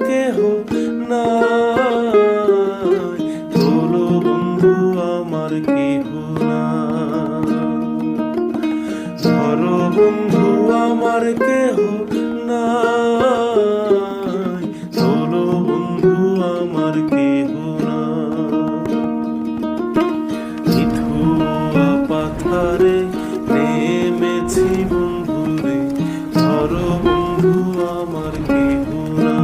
কেহ নাই, চলো বন্ধু আমার কেহ নাই। ধরো বন্ধু আমার কেহ নাই, চলো বন্ধু আমার কেহ নাই। নিঠুয়া পাথারে নেমেছি বন্ধুরে, ধরো বন্ধু আমার কেহ নাই।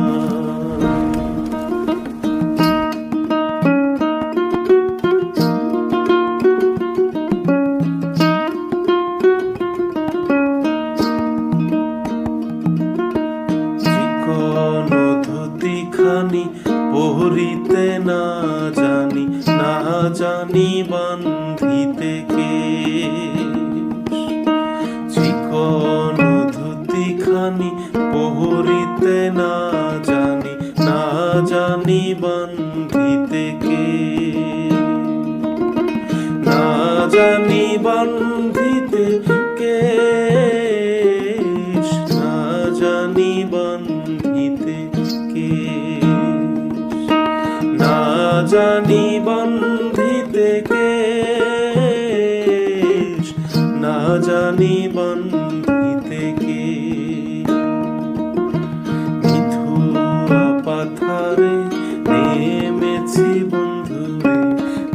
চিকন ধুতিখানি পরিতে না জানি, না জানি বান্ধিতে কেশ। চিকন ধুতিখানি পরিতে না জানি, না জানি বান্ধিতে কেশ। না জানি বান্ধিতে কেশ, না জানি বান্ধিতে কেশ। না জানি বান্ধিতে কেশ, না জানি বান্ধিতে কেশ। নিঠুয়া পাথারে নেমেছি বন্ধুরে,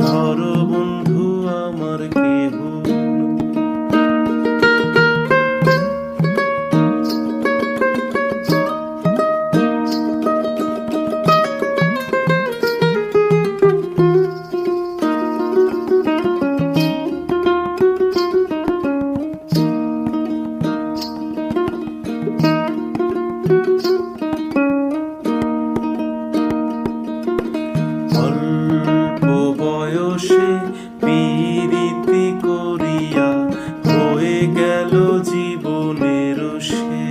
ধরো বন্ধু আমার কেহ নাই। অল্প বয়সে পীড়িতি করিয়া হয়ে গেল জীবনের শেষ।